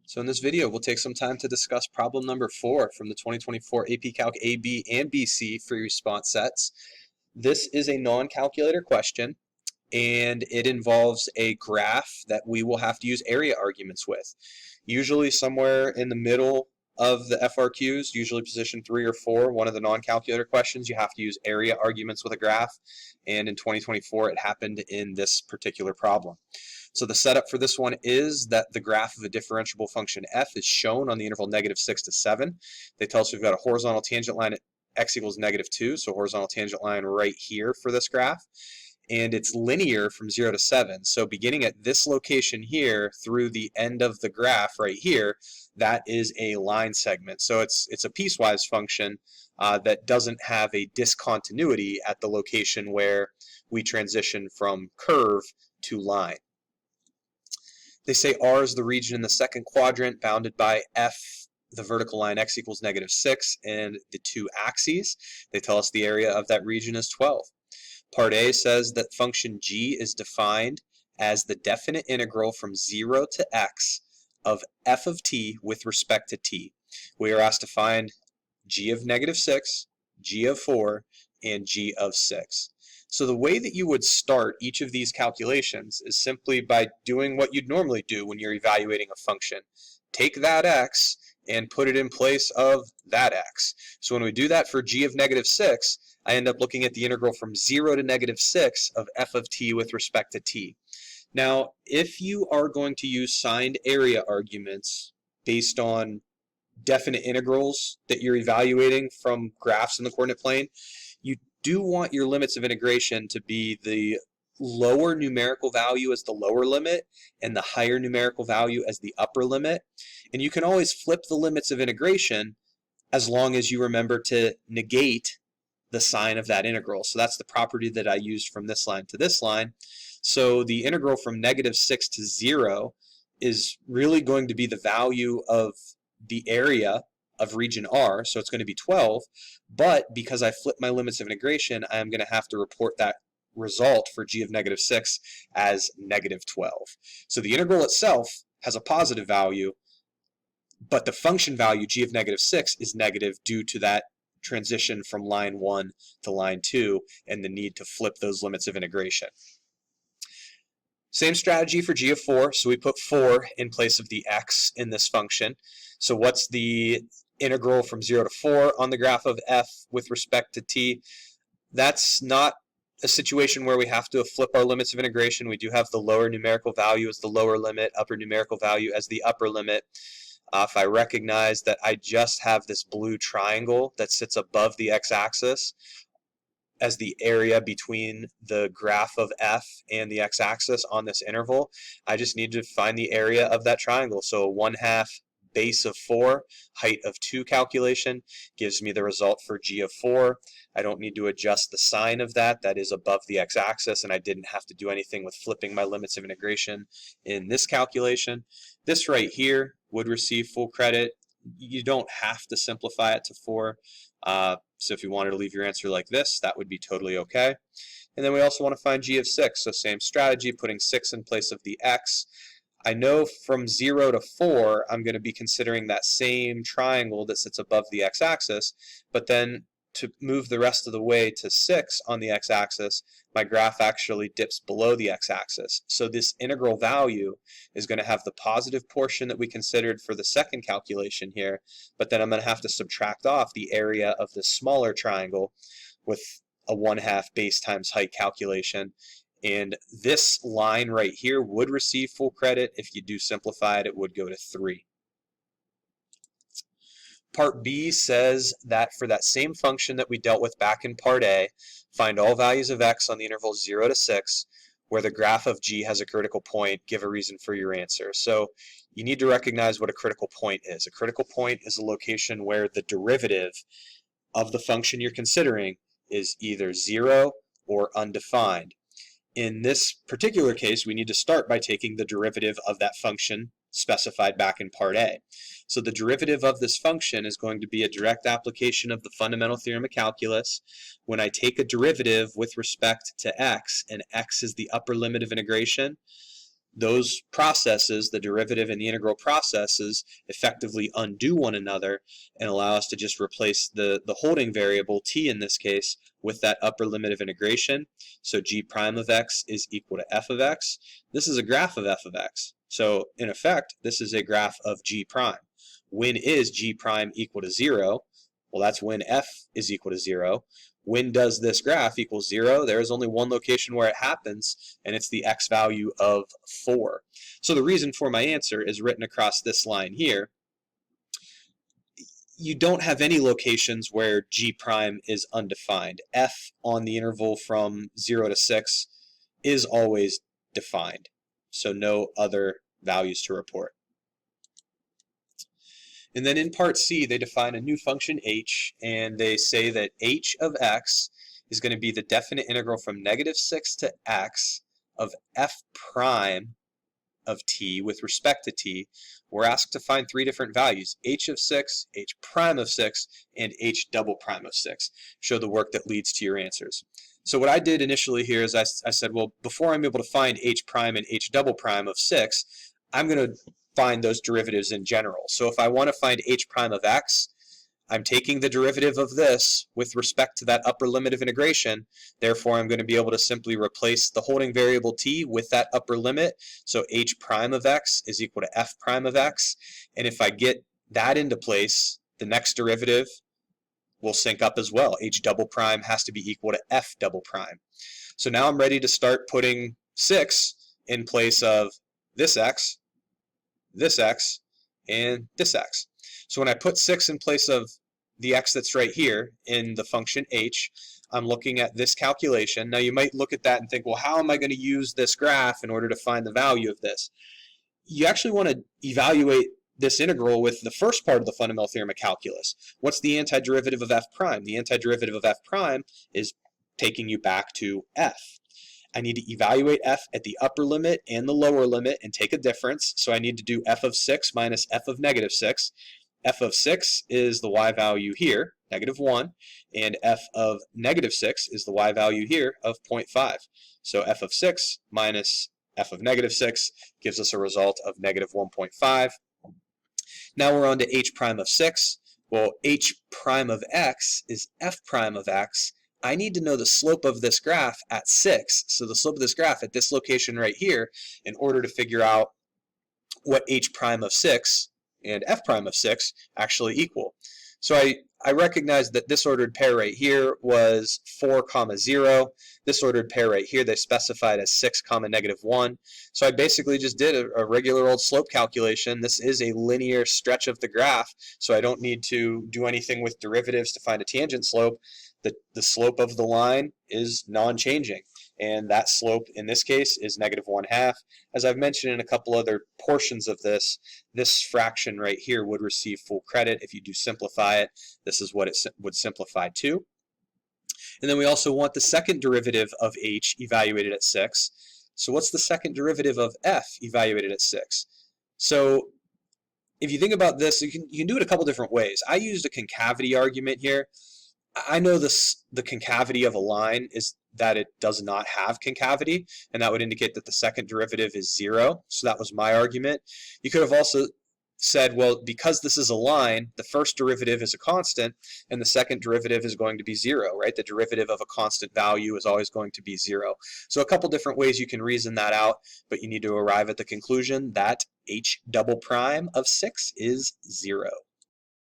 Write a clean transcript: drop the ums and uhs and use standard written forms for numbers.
So in this video, we'll take some time to discuss problem number 4 from the 2024 AP Calc AB and BC free response sets. This is a non-calculator question, and it involves a graph that we will have to use area arguments with. Usually somewhere in the middle of the FRQs, usually position 3 or 4, one of the non-calculator questions, you have to use area arguments with a graph, and in 2024 it happened in this particular problem. So the setup for this one is that the graph of a differentiable function f is shown on the interval -6 to 7. They tell us we've got a horizontal tangent line at x equals -2, so horizontal tangent line right here for this graph. And it's linear from 0 to 7. So beginning at this location here through the end of the graph right here, that is a line segment. So it's a piecewise function that doesn't have a discontinuity at the location where we transition from curve to line. They say R is the region in the second quadrant bounded by F, the vertical line x equals -6, and the two axes. They tell us the area of that region is 12. Part A says that function g is defined as the definite integral from 0 to x of f of t with respect to t. We are asked to find g of -6, g of 4, and g of 6. So the way that you would start each of these calculations is simply by doing what you'd normally do when you're evaluating a function. Take that x and put it in place of that x. So when we do that for g of -6, I end up looking at the integral from 0 to -6 of f of t with respect to t. Now, if you are going to use signed area arguments based on definite integrals that you're evaluating from graphs in the coordinate plane, you do want your limits of integration to be the lower numerical value as the lower limit and the higher numerical value as the upper limit. And you can always flip the limits of integration as long as you remember to negate the sign of that integral. So that's the property that I used from this line to this line. So the integral from -6 to 0 is really going to be the value of the area of region R, so it's going to be 12, but because I flipped my limits of integration, I am going to have to report that result for g of -6 as -12. So the integral itself has a positive value, but the function value g of -6 is negative due to that transition from line 1 to line 2 and the need to flip those limits of integration. Same strategy for g of 4, so we put 4 in place of the x in this function. So what's the integral from 0 to 4 on the graph of f with respect to t? That's not a situation where we have to flip our limits of integration. We do have the lower numerical value as the lower limit, upper numerical value as the upper limit. If I recognize that I just have this blue triangle that sits above the x-axis as the area between the graph of f and the x-axis on this interval, I just need to find the area of that triangle. So a 1/2 base of 4, height of 2 calculation gives me the result for g of 4. I don't need to adjust the sign of that. That is above the x-axis, and I didn't have to do anything with flipping my limits of integration in this calculation. This right here would receive full credit. You don't have to simplify it to 4. So if you wanted to leave your answer like this, that would be totally okay. And then we also want to find g of 6. So same strategy, putting 6 in place of the x. I know from 0 to 4, I'm going to be considering that same triangle that sits above the x-axis, but then to move the rest of the way to 6 on the x-axis, my graph actually dips below the x-axis. So this integral value is going to have the positive portion that we considered for the second calculation here, but then I'm going to have to subtract off the area of the smaller triangle with a 1/2 base times height calculation. And this line right here would receive full credit. If you do simplify it, it would go to 3. Part B says that for that same function that we dealt with back in Part A, find all values of x on the interval 0 to 6, where the graph of g has a critical point, give a reason for your answer. So you need to recognize what a critical point is. A critical point is a location where the derivative of the function you're considering is either 0 or undefined. In this particular case, we need to start by taking the derivative of that function specified back in Part A. So the derivative of this function is going to be a direct application of the fundamental theorem of calculus. When I take a derivative with respect to x, and x is the upper limit of integration, those processes, the derivative and the integral processes, effectively undo one another and allow us to just replace the holding variable, t in this case, with that upper limit of integration. So g prime of x is equal to f of x. This is a graph of f of x. So in effect, this is a graph of g prime. When is g prime equal to 0? Well, that's when f is equal to 0. When does this graph equal 0? There is only one location where it happens, and it's the x value of 4. So the reason for my answer is written across this line here. You don't have any locations where g prime is undefined. F on the interval from 0 to 6 is always defined, so no other values to report. And then in part C, they define a new function h, and they say that h of x is going to be the definite integral from -6 to x of f prime of t with respect to t. We're asked to find three different values: h of 6, h prime of 6, and h double prime of 6. Show the work that leads to your answers. So what I did initially here is I said, well, before I'm able to find h prime and h double prime of 6, I'm going to find those derivatives in general. So if I want to find h prime of x, I'm taking the derivative of this with respect to that upper limit of integration. Therefore, I'm going to be able to simply replace the holding variable t with that upper limit. So h prime of x is equal to f prime of x. And if I get that into place, the next derivative will sync up as well. H double prime has to be equal to f double prime. So now I'm ready to start putting 6 in place of this x, and this x. So when I put 6 in place of the x that's right here in the function h, I'm looking at this calculation. Now you might look at that and think, well, how am I going to use this graph in order to find the value of this? You actually want to evaluate this integral with the first part of the fundamental theorem of calculus. What's the antiderivative of f prime? The antiderivative of f prime is taking you back to f. I need to evaluate f at the upper limit and the lower limit and take a difference. So I need to do f of 6 minus f of -6. F of 6 is the y value here, -1, and f of -6 is the y value here of 0.5. So f of 6 minus f of -6 gives us a result of -1.5. Now we're on to h prime of 6. Well, h prime of x is f prime of x. I need to know the slope of this graph at 6, so the slope of this graph at this location right here, in order to figure out what h prime of 6 and f prime of 6 actually equal. So I recognize that this ordered pair right here was 4, 0. This ordered pair right here they specified as 6, -1. So I basically just did a regular old slope calculation. This is a linear stretch of the graph, so I don't need to do anything with derivatives to find a tangent slope. The slope of the line is non-changing, and that slope in this case is -1/2. As I've mentioned in a couple other portions of this fraction right here would receive full credit if you do simplify it. This is what it would simplify to. And then we also want the second derivative of h evaluated at 6. So what's the second derivative of f evaluated at 6? So if you think about this, you can do it a couple different ways. I used a concavity argument here. I know the concavity of a line is that it does not have concavity, and that would indicate that the second derivative is 0. So that was my argument. You could have also said, well, because this is a line, the first derivative is a constant, and the second derivative is going to be 0, right? The derivative of a constant value is always going to be 0. So a couple different ways you can reason that out, but you need to arrive at the conclusion that h double prime of 6 is 0.